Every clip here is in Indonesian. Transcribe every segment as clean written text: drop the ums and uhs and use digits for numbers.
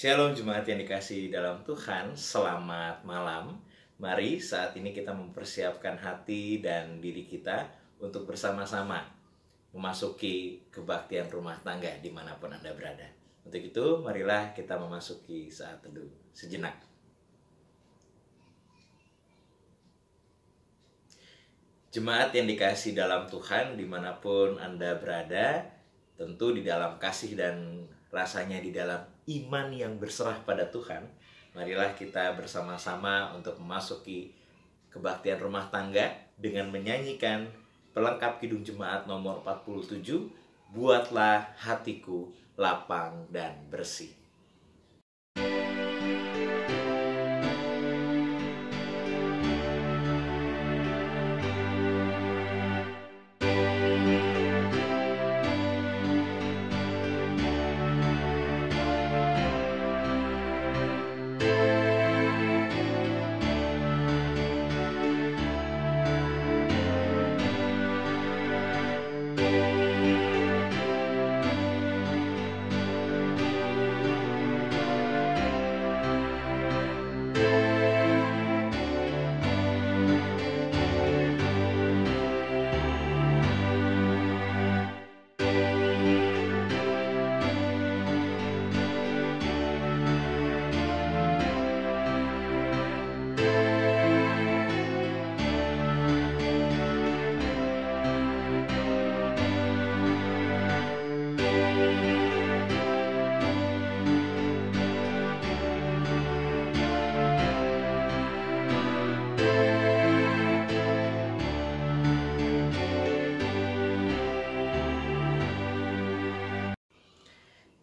Shalom jemaat yang dikasihi dalam Tuhan, selamat malam. Mari saat ini kita mempersiapkan hati dan diri kita untuk bersama-sama memasuki kebaktian rumah tangga dimanapun Anda berada. Untuk itu, marilah kita memasuki saat teduh sejenak. Jemaat yang dikasihi dalam Tuhan dimanapun Anda berada, tentu di dalam kasih dan rasanya di dalam iman yang berserah pada Tuhan, marilah kita bersama-sama untuk memasuki kebaktian rumah tangga dengan menyanyikan pelengkap Kidung Jemaat nomor 47, Buatlah Hatiku Lapang dan Bersih.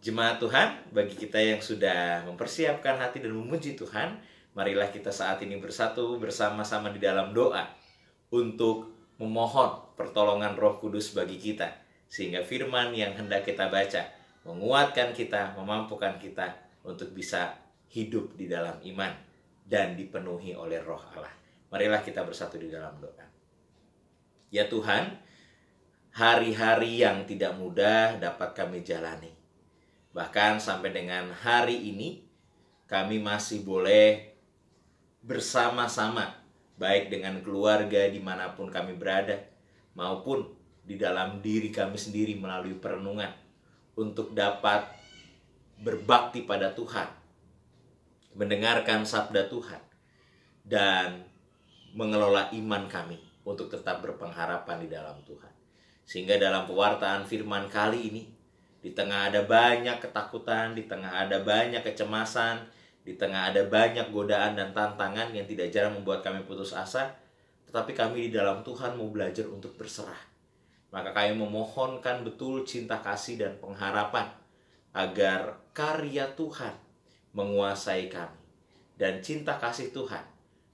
Jemaat Tuhan, bagi kita yang sudah mempersiapkan hati dan memuji Tuhan, marilah kita saat ini bersatu bersama-sama di dalam doa untuk memohon pertolongan Roh Kudus bagi kita, sehingga firman yang hendak kita baca menguatkan kita, memampukan kita untuk bisa hidup di dalam iman dan dipenuhi oleh Roh Allah. Marilah kita bersatu di dalam doa. Ya Tuhan, hari-hari yang tidak mudah dapat kami jalani. Bahkan sampai dengan hari ini, kami masih boleh bersama-sama, baik dengan keluarga dimanapun kami berada, maupun di dalam diri kami sendiri melalui perenungan, untuk dapat berbakti pada Tuhan, mendengarkan sabda Tuhan, dan mengelola iman kami untuk tetap berpengharapan di dalam Tuhan. Sehingga dalam pewartaan firman kali ini, di tengah ada banyak ketakutan, di tengah ada banyak kecemasan, di tengah ada banyak godaan dan tantangan yang tidak jarang membuat kami putus asa, tetapi kami di dalam Tuhan mau belajar untuk berserah. Maka kami memohonkan betul cinta kasih dan pengharapan agar karya Tuhan menguasai kami dan cinta kasih Tuhan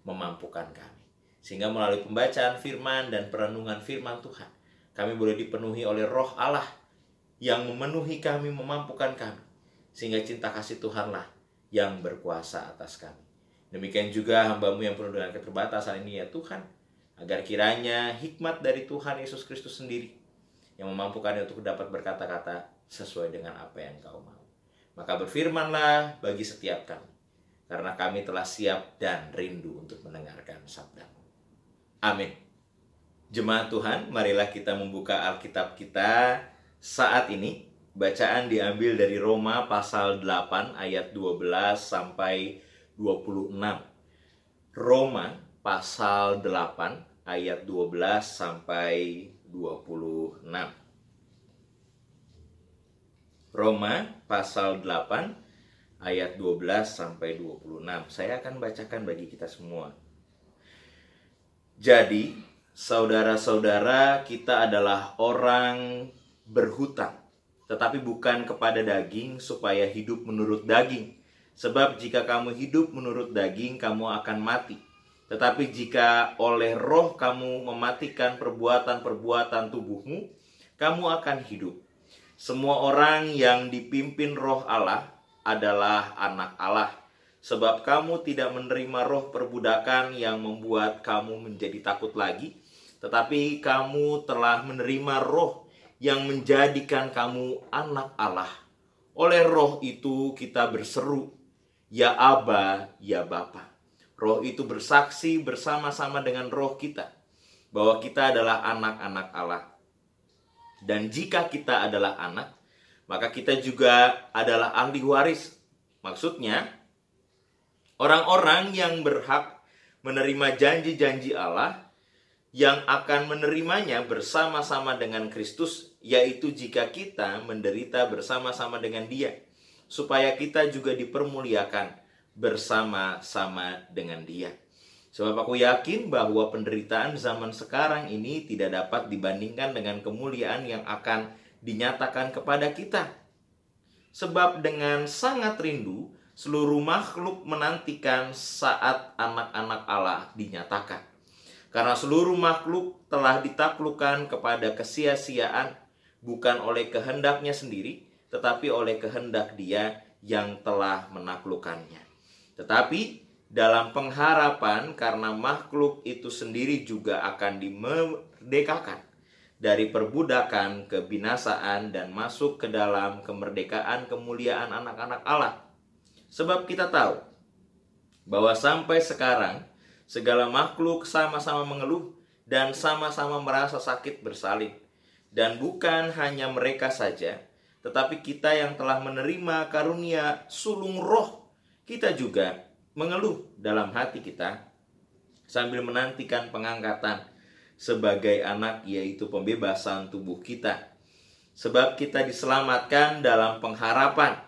memampukan kami. Sehingga melalui pembacaan firman dan perenungan firman Tuhan, kami boleh dipenuhi oleh Roh Allah yang memenuhi kami, memampukan kami, sehingga cinta kasih Tuhanlah yang berkuasa atas kami. Demikian juga hamba-Mu yang penuh dengan keterbatasan ini ya Tuhan, agar kiranya hikmat dari Tuhan Yesus Kristus sendiri yang memampukannya untuk dapat berkata-kata sesuai dengan apa yang Kau mau. Maka berfirmanlah bagi setiap kami, karena kami telah siap dan rindu untuk mendengarkan sabda-Mu. Amin. Jemaat Tuhan, marilah kita membuka Alkitab kita saat ini. Bacaan diambil dari Roma pasal 8 ayat 12 sampai 26. Roma pasal 8 ayat 12 sampai 26. Roma pasal 8 ayat 12 sampai 26. Saya akan bacakan bagi kita semua. Jadi, saudara-saudara, kita adalah orang berhutang, tetapi bukan kepada daging, supaya hidup menurut daging. Sebab jika kamu hidup menurut daging, kamu akan mati. Tetapi jika oleh Roh kamu mematikan perbuatan-perbuatan tubuhmu, kamu akan hidup. Semua orang yang dipimpin Roh Allah adalah anak Allah. Sebab kamu tidak menerima roh perbudakan yang membuat kamu menjadi takut lagi, tetapi kamu telah menerima roh yang menjadikan kamu anak Allah. Oleh roh itu kita berseru, ya Aba, ya Bapa. Roh itu bersaksi bersama-sama dengan roh kita bahwa kita adalah anak-anak Allah. Dan jika kita adalah anak, maka kita juga adalah ahli waris. Maksudnya, orang-orang yang berhak menerima janji-janji Allah yang akan menerimanya bersama-sama dengan Kristus, yaitu jika kita menderita bersama-sama dengan Dia, supaya kita juga dipermuliakan bersama-sama dengan Dia. Sebab aku yakin bahwa penderitaan zaman sekarang ini tidak dapat dibandingkan dengan kemuliaan yang akan dinyatakan kepada kita. Sebab dengan sangat rindu, seluruh makhluk menantikan saat anak-anak Allah dinyatakan. Karena seluruh makhluk telah ditaklukkan kepada kesia-siaan, bukan oleh kehendaknya sendiri, tetapi oleh kehendak Dia yang telah menaklukkannya. Tetapi dalam pengharapan karena makhluk itu sendiri juga akan dimerdekakan dari perbudakan kebinasaan dan masuk ke dalam kemerdekaan kemuliaan anak-anak Allah. Sebab kita tahu bahwa sampai sekarang segala makhluk sama-sama mengeluh dan sama-sama merasa sakit bersalin. Dan bukan hanya mereka saja, tetapi kita yang telah menerima karunia sulung roh, kita juga mengeluh dalam hati kita sambil menantikan pengangkatan sebagai anak, yaitu pembebasan tubuh kita. Sebab kita diselamatkan dalam pengharapan,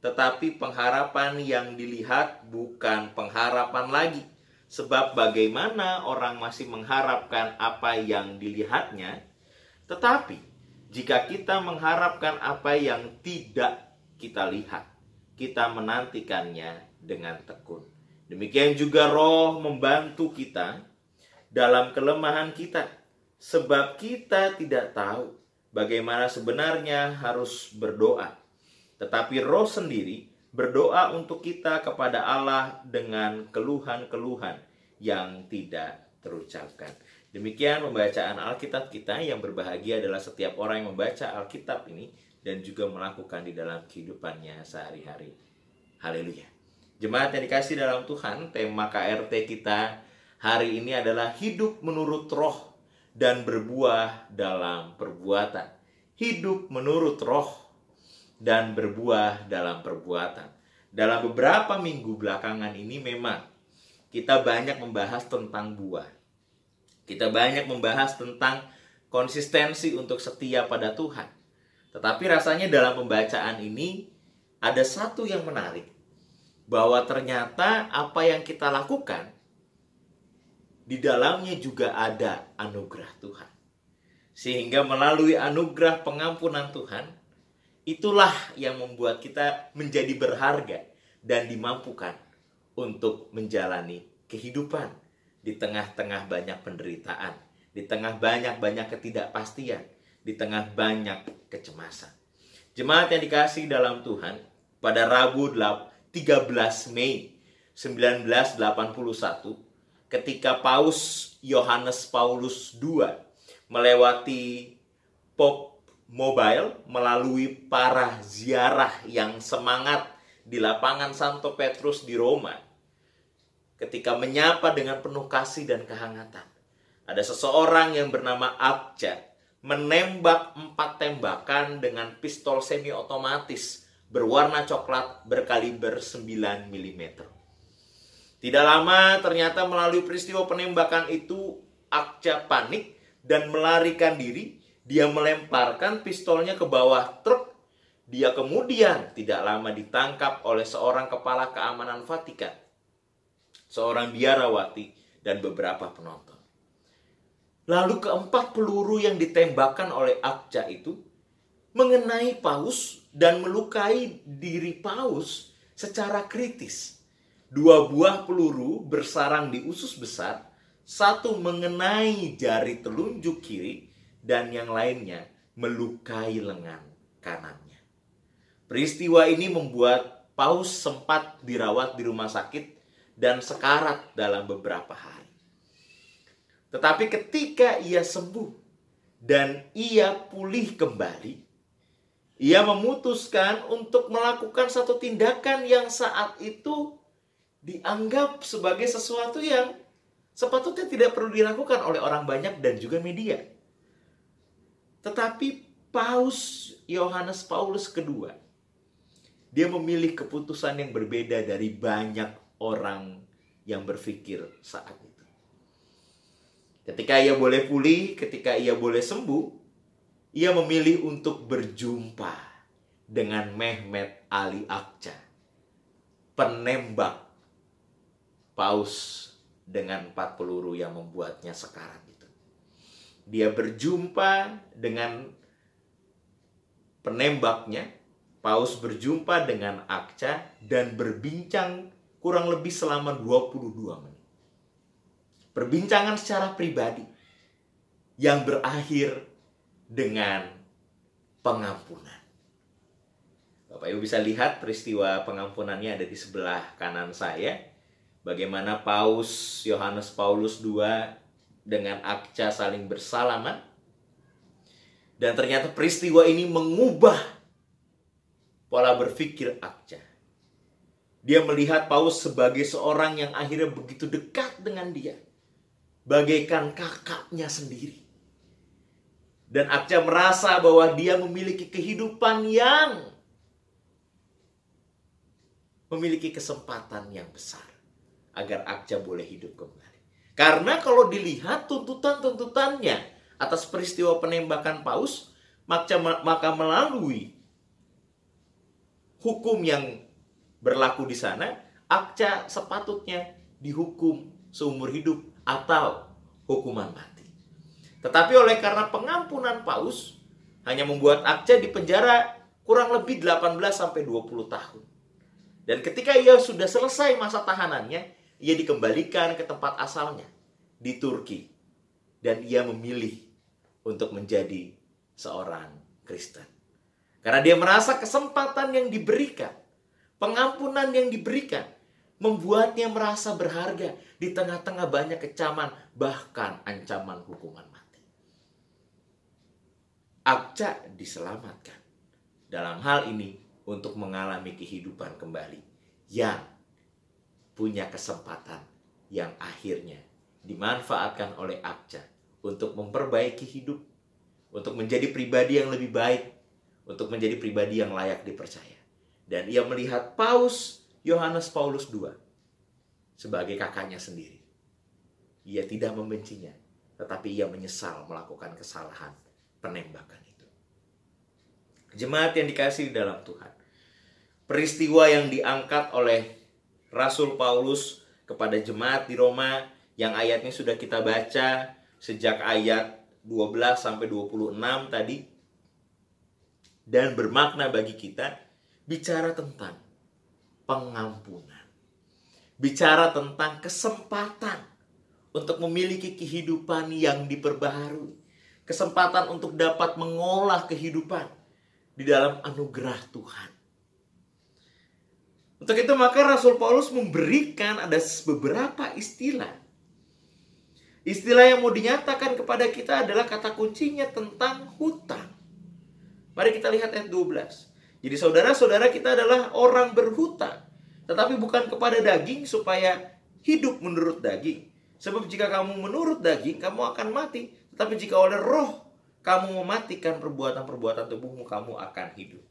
tetapi pengharapan yang dilihat bukan pengharapan lagi. Sebab bagaimana orang masih mengharapkan apa yang dilihatnya, tetapi jika kita mengharapkan apa yang tidak kita lihat, kita menantikannya dengan tekun. Demikian juga roh membantu kita dalam kelemahan kita, sebab kita tidak tahu bagaimana sebenarnya harus berdoa. Tetapi roh sendiri berdoa untuk kita kepada Allah dengan keluhan-keluhan yang tidak terucapkan. Demikian pembacaan Alkitab kita. Yang berbahagia adalah setiap orang yang membaca Alkitab ini dan juga melakukan di dalam kehidupannya sehari-hari. Haleluya. Jemaat yang dikasih dalam Tuhan, tema KRT kita hari ini adalah hidup menurut roh dan berbuah dalam perbuatan. Hidup menurut roh dan berbuah dalam perbuatan. Dalam beberapa minggu belakangan ini memang kita banyak membahas tentang buah. Kita banyak membahas tentang konsistensi untuk setia pada Tuhan. Tetapi rasanya dalam pembacaan ini ada satu yang menarik, bahwa ternyata apa yang kita lakukan di dalamnya juga ada anugerah Tuhan. Sehingga melalui anugerah pengampunan Tuhan, itulah yang membuat kita menjadi berharga dan dimampukan untuk menjalani kehidupan di tengah-tengah banyak penderitaan, di tengah banyak-banyak ketidakpastian, di tengah banyak kecemasan. Jemaat yang dikasihi dalam Tuhan, pada Rabu 13 Mei 1981, ketika Paus Yohanes Paulus II melewati Pop Mobile melalui para ziarah yang semangat di lapangan Santo Petrus di Roma, ketika menyapa dengan penuh kasih dan kehangatan, ada seseorang yang bernama Akca menembak 4 tembakan dengan pistol semi otomatis berwarna coklat berkaliber 9 mm. Tidak lama ternyata melalui peristiwa penembakan itu Akca panik dan melarikan diri. Dia melemparkan pistolnya ke bawah truk. Dia kemudian tidak lama ditangkap oleh seorang kepala keamanan Vatikan, seorang biarawati, dan beberapa penonton. Lalu keempat peluru yang ditembakkan oleh Akca itu mengenai Paus dan melukai diri Paus secara kritis. 2 buah peluru bersarang di usus besar, satu mengenai jari telunjuk kiri dan yang lainnya melukai lengan kanannya. Peristiwa ini membuat Paus sempat dirawat di rumah sakit dan sekarat dalam beberapa hari. Tetapi ketika ia sembuh dan ia pulih kembali, Ia memutuskan untuk melakukan satu tindakan yang saat itu dianggap sebagai sesuatu yang sepatutnya tidak perlu dilakukan oleh orang banyak dan juga media. Tetapi Paus Yohanes Paulus kedua, dia memilih keputusan yang berbeda dari banyak orang yang berpikir saat itu. Ketika ia boleh pulih, ketika ia boleh sembuh, ia memilih untuk berjumpa dengan Mehmet Ali Akça, penembak Paus dengan 4 peluru yang membuatnya sekarat itu. Dia berjumpa dengan penembaknya, Paus berjumpa dengan Akça dan berbincang kurang lebih selama 22 menit. Perbincangan secara pribadi yang berakhir dengan pengampunan. Bapak Ibu bisa lihat peristiwa pengampunannya ada di sebelah kanan saya. Bagaimana Paus Yohanes Paulus II dengan Akça saling bersalaman. Dan ternyata peristiwa ini mengubah pola berpikir Akça. Dia melihat Paus sebagai seorang yang akhirnya begitu dekat dengan dia, bagaikan kakaknya sendiri. Dan Akça merasa bahwa dia memiliki kehidupan yang memiliki kesempatan yang besar agar Akça boleh hidup kembali. Karena kalau dilihat tuntutan-tuntutannya atas peristiwa penembakan Paus, maka melalui hukum yang berlaku di sana, Akça sepatutnya dihukum seumur hidup atau hukuman mati. Tetapi oleh karena pengampunan Paus hanya membuat Akça dipenjara kurang lebih 18-20 tahun. Dan ketika ia sudah selesai masa tahanannya, ia dikembalikan ke tempat asalnya di Turki. Dan ia memilih untuk menjadi seorang Kristen. Karena dia merasa kesempatan yang diberikan, pengampunan yang diberikan, membuatnya merasa berharga di tengah-tengah banyak kecaman, bahkan ancaman hukuman mati. Akça diselamatkan dalam hal ini untuk mengalami kehidupan kembali yang punya kesempatan yang akhirnya dimanfaatkan oleh Akça untuk memperbaiki hidup, untuk menjadi pribadi yang lebih baik, untuk menjadi pribadi yang layak dipercaya. Dan ia melihat Paus Yohanes Paulus II sebagai kakaknya sendiri. Ia tidak membencinya, tetapi ia menyesal melakukan kesalahan penembakan itu. Jemaat yang dikasihi dalam Tuhan, peristiwa yang diangkat oleh Rasul Paulus kepada jemaat di Roma yang ayatnya sudah kita baca sejak ayat 12-26 tadi, dan bermakna bagi kita, bicara tentang pengampunan, bicara tentang kesempatan untuk memiliki kehidupan yang diperbaharui, kesempatan untuk dapat mengolah kehidupan di dalam anugerah Tuhan. Untuk itu maka Rasul Paulus memberikan ada beberapa istilah. Istilah yang mau dinyatakan kepada kita adalah kata kuncinya tentang hutang. Mari kita lihat ayat 12. Jadi saudara-saudara, kita adalah orang berhutang, tetapi bukan kepada daging supaya hidup menurut daging. Sebab jika kamu menurut daging, kamu akan mati. Tetapi jika oleh roh kamu mematikan perbuatan-perbuatan tubuhmu, kamu akan hidup.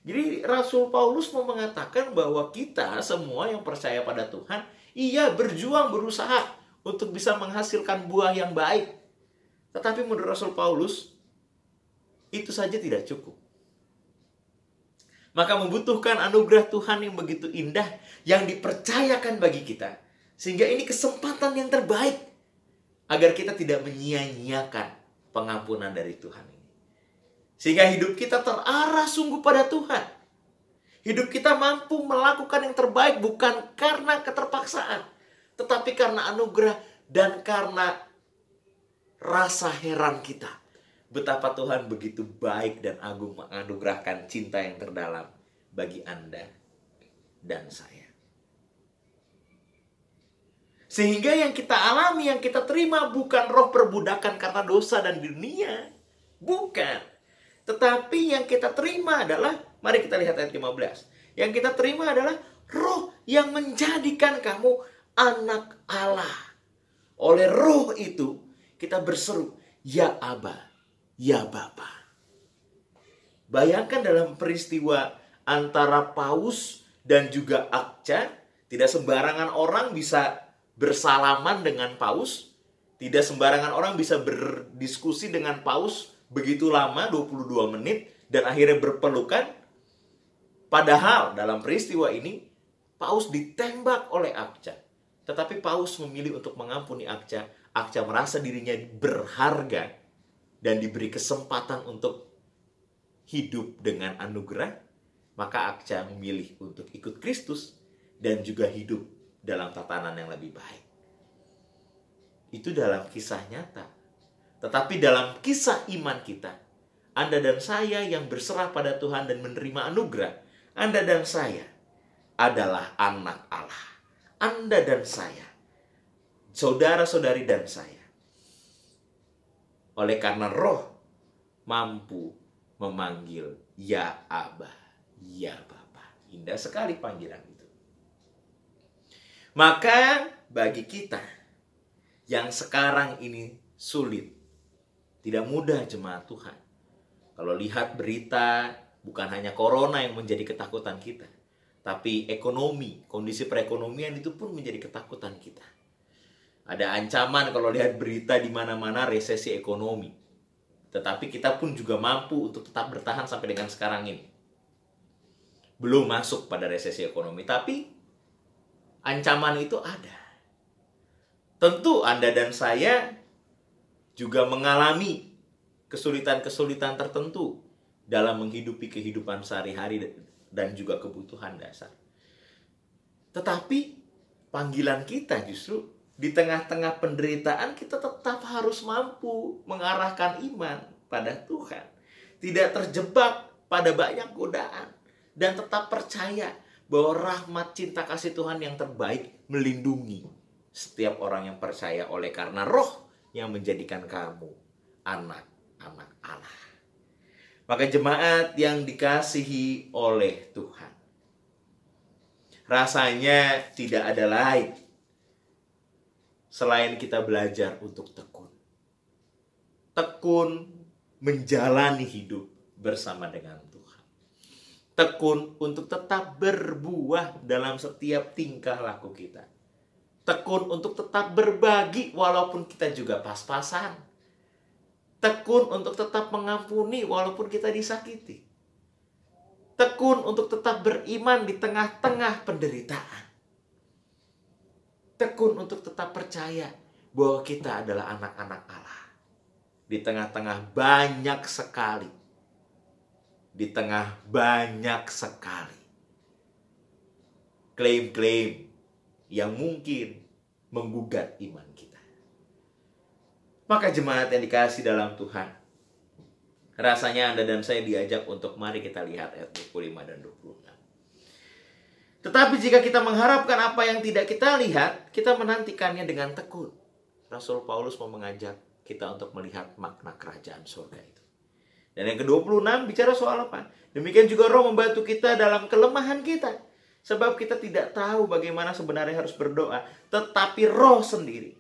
Jadi Rasul Paulus mau mengatakan bahwa kita semua yang percaya pada Tuhan, ia berjuang, berusaha untuk bisa menghasilkan buah yang baik. Tetapi menurut Rasul Paulus, itu saja tidak cukup. Maka membutuhkan anugerah Tuhan yang begitu indah, yang dipercayakan bagi kita. Sehingga ini kesempatan yang terbaik, agar kita tidak menyia-nyiakan pengampunan dari Tuhan. Sehingga hidup kita terarah sungguh pada Tuhan. Hidup kita mampu melakukan yang terbaik bukan karena keterpaksaan, tetapi karena anugerah dan karena rasa heran kita. Betapa Tuhan begitu baik dan agung menganugerahkan cinta yang terdalam bagi Anda dan saya. Sehingga yang kita alami, yang kita terima bukan roh perbudakan karena dosa dan dunia. Bukan. Tetapi yang kita terima adalah, mari kita lihat ayat 15. Yang kita terima adalah Roh yang menjadikan kamu anak Allah. Oleh Roh itu kita berseru, ya Aba, ya Bapa. Bayangkan dalam peristiwa antara Paus dan juga Akca, tidak sembarangan orang bisa bersalaman dengan Paus. Tidak sembarangan orang bisa berdiskusi dengan Paus begitu lama, 22 menit, dan akhirnya berpelukan. Padahal dalam peristiwa ini, Paus ditembak oleh Akca. Tetapi Paus memilih untuk mengampuni Akca. Akca merasa dirinya berharga dan diberi kesempatan untuk hidup dengan anugerah. Maka Akca memilih untuk ikut Kristus dan juga hidup dalam tatanan yang lebih baik. Itu dalam kisah nyata. Tetapi dalam kisah iman kita, Anda dan saya yang berserah pada Tuhan dan menerima anugerah, Anda dan saya adalah anak Allah. Anda dan saya, saudara-saudari dan saya. Oleh karena Roh mampu memanggil ya Aba, ya Bapa. Indah sekali panggilan itu. Maka bagi kita yang sekarang ini sulit, tidak mudah jemaat Tuhan. Kalau lihat berita, bukan hanya corona yang menjadi ketakutan kita, tapi ekonomi, kondisi perekonomian itu pun menjadi ketakutan kita. Ada ancaman kalau lihat berita di mana-mana resesi ekonomi. Tetapi kita pun juga mampu untuk tetap bertahan sampai dengan sekarang ini. Belum masuk pada resesi ekonomi, tapi ancaman itu ada. Tentu Anda dan saya juga mengalami kesulitan-kesulitan tertentu dalam menghidupi kehidupan sehari-hari dan juga kebutuhan dasar. Tetapi panggilan kita justru di tengah-tengah penderitaan kita tetap harus mampu mengarahkan iman pada Tuhan. Tidak terjebak pada banyak godaan. Dan tetap percaya bahwa rahmat cinta kasih Tuhan yang terbaik melindungi setiap orang yang percaya, oleh karena Roh yang menjadikan kamu anak-anak Allah. Maka jemaat yang dikasihi oleh Tuhan, rasanya tidak ada lain selain kita belajar untuk tekun. Tekun menjalani hidup bersama dengan Tuhan. Tekun untuk tetap berbuah dalam setiap tingkah laku kita. Tekun untuk tetap berbagi walaupun kita juga pas-pasan. Tekun untuk tetap mengampuni walaupun kita disakiti. Tekun untuk tetap beriman di tengah-tengah penderitaan. Tekun untuk tetap percaya bahwa kita adalah anak-anak Allah. Di tengah-tengah banyak sekali. Di tengah banyak sekali klaim-klaim yang mungkin menggugat iman kita. Maka jemaat yang dikasihi dalam Tuhan, rasanya Anda dan saya diajak untuk mari kita lihat ayat 25 dan 26. Tetapi jika kita mengharapkan apa yang tidak kita lihat, kita menantikannya dengan tekun. Rasul Paulus mau mengajak kita untuk melihat makna kerajaan surga itu. Dan yang ke-26 bicara soal apa? Demikian juga Roh membantu kita dalam kelemahan kita. Sebab kita tidak tahu bagaimana sebenarnya harus berdoa. Tetapi Roh sendiri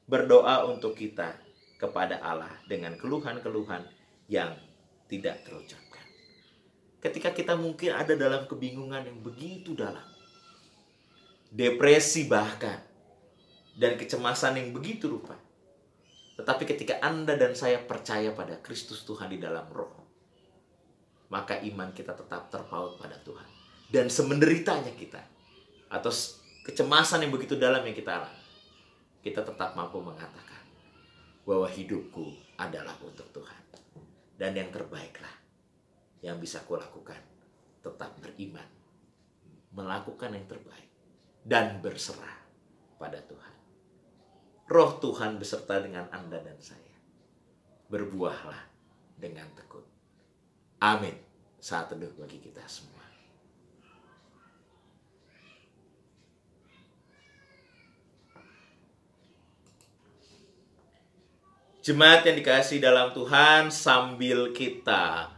berdoa untuk kita kepada Allah dengan keluhan-keluhan yang tidak terucapkan. Ketika kita mungkin ada dalam kebingungan yang begitu dalam, depresi bahkan, dan kecemasan yang begitu rupa. Tetapi ketika Anda dan saya percaya pada Kristus Tuhan di dalam Roh, maka iman kita tetap terpaut pada Tuhan. Dan semenderitanya kita, atau kecemasan yang begitu dalam yang kita alami, kita tetap mampu mengatakan bahwa hidupku adalah untuk Tuhan. Dan yang terbaiklah yang bisa kulakukan, tetap beriman, melakukan yang terbaik, dan berserah pada Tuhan. Roh Tuhan beserta dengan Anda dan saya. Berbuahlah dengan tekun. Amin. Saat teduh bagi kita semua. Jemaat yang dikasihi dalam Tuhan, sambil kita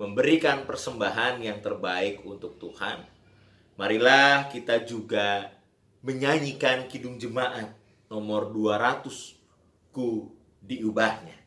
memberikan persembahan yang terbaik untuk Tuhan, marilah kita juga menyanyikan Kidung Jemaat nomor 200, Ku Diubahnya.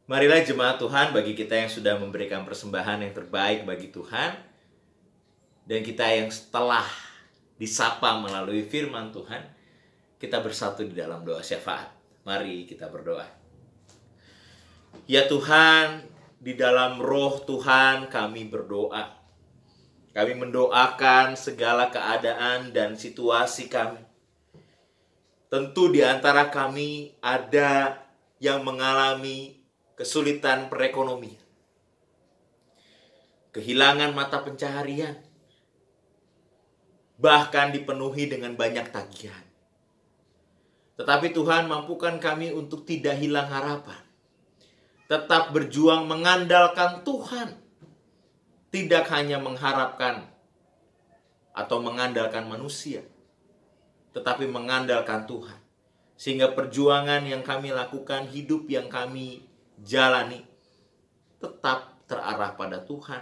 Marilah jemaat Tuhan, bagi kita yang sudah memberikan persembahan yang terbaik bagi Tuhan, dan kita yang setelah disapa melalui firman Tuhan, kita bersatu di dalam doa syafaat. Mari kita berdoa. Ya Tuhan, di dalam roh Tuhan kami berdoa. Kami mendoakan segala keadaan dan situasi kami. Tentu di antara kami ada yang mengalami kesulitan perekonomian, kehilangan mata pencaharian, bahkan dipenuhi dengan banyak tagihan. Tetapi Tuhan, mampukan kami untuk tidak hilang harapan, tetap berjuang mengandalkan Tuhan, tidak hanya mengharapkan atau mengandalkan manusia, tetapi mengandalkan Tuhan. Sehingga perjuangan yang kami lakukan, hidup yang kami jalani, tetap terarah pada Tuhan.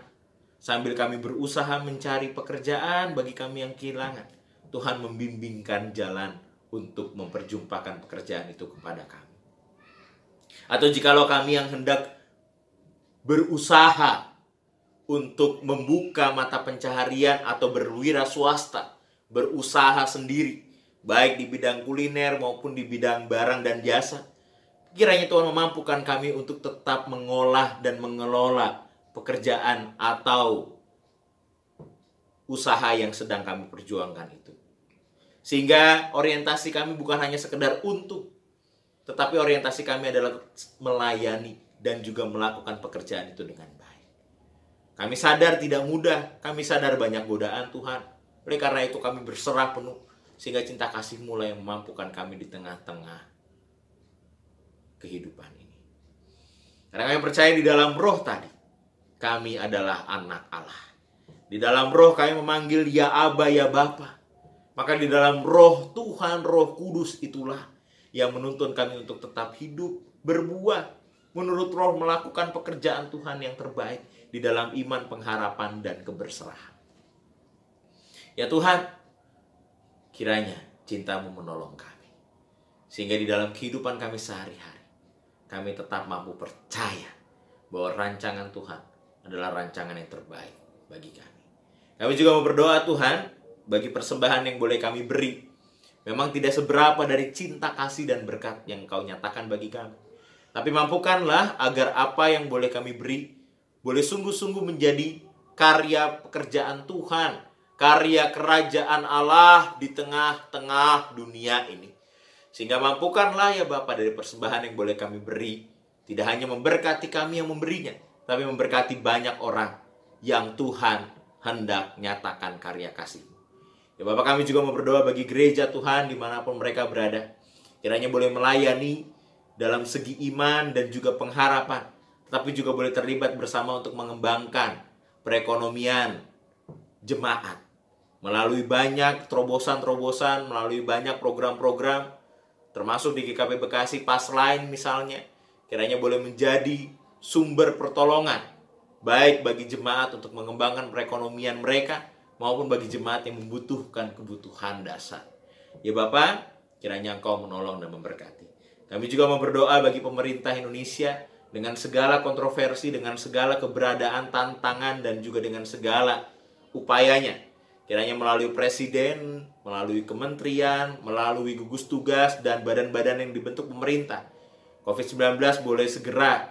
Sambil kami berusaha mencari pekerjaan bagi kami yang kehilangan, Tuhan membimbingkan jalan untuk memperjumpakan pekerjaan itu kepada kami. Atau jikalau kami yang hendak berusaha untuk membuka mata pencaharian atau berwira swasta, berusaha sendiri, baik di bidang kuliner maupun di bidang barang dan jasa, kiranya Tuhan memampukan kami untuk tetap mengolah dan mengelola pekerjaan atau usaha yang sedang kami perjuangkan itu. Sehingga orientasi kami bukan hanya sekedar untung, tetapi orientasi kami adalah melayani dan juga melakukan pekerjaan itu dengan baik. Kami sadar tidak mudah, kami sadar banyak godaan Tuhan. Oleh karena itu kami berserah penuh, sehingga cinta kasih-Mu yang memampukan kami di tengah-tengah kehidupan ini. Karena kami percaya di dalam roh tadi, kami adalah anak Allah. Di dalam roh kami memanggil ya Aba, ya Bapa. Maka di dalam roh Tuhan, Roh Kudus itulah yang menuntun kami untuk tetap hidup, berbuah, menurut roh melakukan pekerjaan Tuhan yang terbaik di dalam iman, pengharapan, dan keberserahan. Ya Tuhan, kiranya cinta-Mu menolong kami. Sehingga di dalam kehidupan kami sehari-hari, kami tetap mampu percaya bahwa rancangan Tuhan adalah rancangan yang terbaik bagi kami. Kami juga mau berdoa Tuhan, bagi persembahan yang boleh kami beri. Memang tidak seberapa dari cinta kasih dan berkat yang Engkau nyatakan bagi kami. Tapi mampukanlah agar apa yang boleh kami beri, boleh sungguh-sungguh menjadi karya pekerjaan Tuhan, karya kerajaan Allah di tengah-tengah dunia ini. Sehingga mampukanlah ya Bapa dari persembahan yang boleh kami beri, tidak hanya memberkati kami yang memberinya, tapi memberkati banyak orang yang Tuhan hendak nyatakan karya kasih. Ya Bapak, kami juga mau berdoa bagi gereja Tuhan dimanapun mereka berada. Kiranya boleh melayani dalam segi iman dan juga pengharapan, tetapi juga boleh terlibat bersama untuk mengembangkan perekonomian jemaat. Melalui banyak terobosan-terobosan, melalui banyak program-program, termasuk di GKP Bekasi Pasline misalnya, kiranya boleh menjadi sumber pertolongan, baik bagi jemaat untuk mengembangkan perekonomian mereka, maupun bagi jemaat yang membutuhkan kebutuhan dasar. Ya Bapak, kiranya Engkau menolong dan memberkati. Kami juga mau berdoa bagi pemerintah Indonesia dengan segala kontroversi, dengan segala keberadaan, tantangan, dan juga dengan segala upayanya. Kiranya melalui presiden, melalui kementerian, melalui gugus tugas, dan badan-badan yang dibentuk pemerintah, COVID-19 boleh segera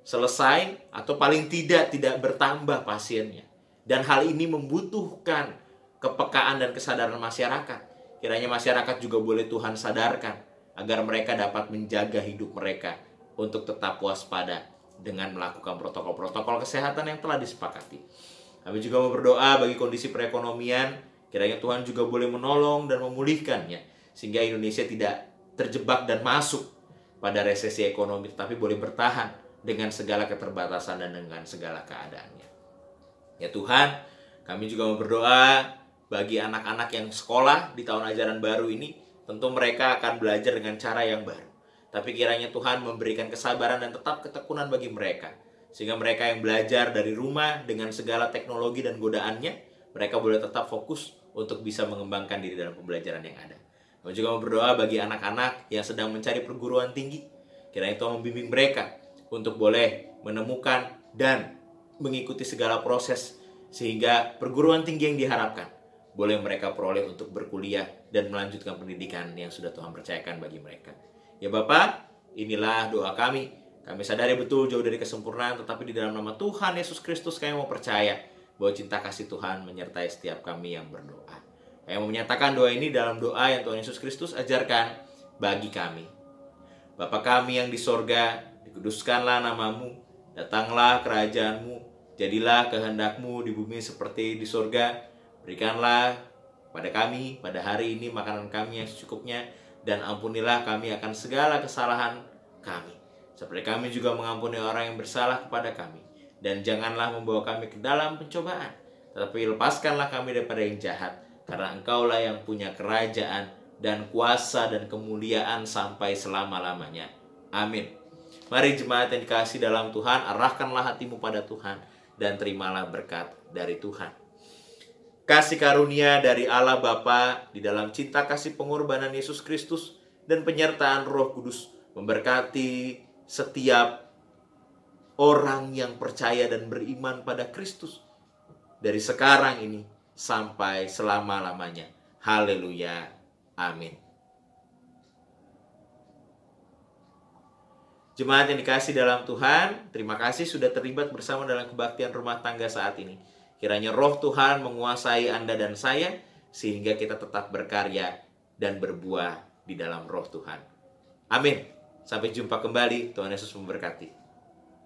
selesai atau paling tidak bertambah pasiennya. Dan hal ini membutuhkan kepekaan dan kesadaran masyarakat. Kiranya masyarakat juga boleh Tuhan sadarkan agar mereka dapat menjaga hidup mereka untuk tetap waspada dengan melakukan protokol-protokol kesehatan yang telah disepakati. Kami juga mau berdoa bagi kondisi perekonomian. Kiranya Tuhan juga boleh menolong dan memulihkannya, sehingga Indonesia tidak terjebak dan masuk pada resesi ekonomi, tetapi boleh bertahan dengan segala keterbatasan dan dengan segala keadaannya. Ya Tuhan, kami juga mau berdoa bagi anak-anak yang sekolah di tahun ajaran baru ini. Tentu mereka akan belajar dengan cara yang baru, tapi kiranya Tuhan memberikan kesabaran dan tetap ketekunan bagi mereka, sehingga mereka yang belajar dari rumah dengan segala teknologi dan godaannya, mereka boleh tetap fokus untuk bisa mengembangkan diri dalam pembelajaran yang ada. Kami juga mau berdoa bagi anak-anak yang sedang mencari perguruan tinggi. Kiranya Tuhan membimbing mereka untuk boleh menemukan dan mengikuti segala proses, sehingga perguruan tinggi yang diharapkan boleh mereka peroleh untuk berkuliah dan melanjutkan pendidikan yang sudah Tuhan percayakan bagi mereka. Ya Bapak, inilah doa kami. Kami sadari betul jauh dari kesempurnaan, tetapi di dalam nama Tuhan Yesus Kristus kami mau percaya bahwa cinta kasih Tuhan menyertai setiap kami yang berdoa. Kami mau menyatakan doa ini dalam doa yang Tuhan Yesus Kristus ajarkan bagi kami. Bapa kami yang di sorga, dikuduskanlah namamu, datanglah kerajaanmu, jadilah kehendakmu di bumi seperti di sorga. Berikanlah pada kami pada hari ini makanan kami yang secukupnya, dan ampunilah kami akan segala kesalahan kami, seperti kami juga mengampuni orang yang bersalah kepada kami. Dan janganlah membawa kami ke dalam pencobaan, tetapi lepaskanlah kami daripada yang jahat, karena Engkaulah yang punya kerajaan dan kuasa dan kemuliaan sampai selama-lamanya. Amin. Mari jemaat yang dikasihi dalam Tuhan, arahkanlah hatimu pada Tuhan dan terimalah berkat dari Tuhan. Kasih karunia dari Allah Bapa di dalam cinta kasih pengorbanan Yesus Kristus dan penyertaan Roh Kudus memberkati setiap orang yang percaya dan beriman pada Kristus dari sekarang ini sampai selama-lamanya. Haleluya. Amin. Jemaat yang dikasihi dalam Tuhan, terima kasih sudah terlibat bersama dalam kebaktian rumah tangga saat ini. Kiranya Roh Tuhan menguasai Anda dan saya, sehingga kita tetap berkarya dan berbuah di dalam Roh Tuhan. Amin. Sampai jumpa kembali. Tuhan Yesus memberkati.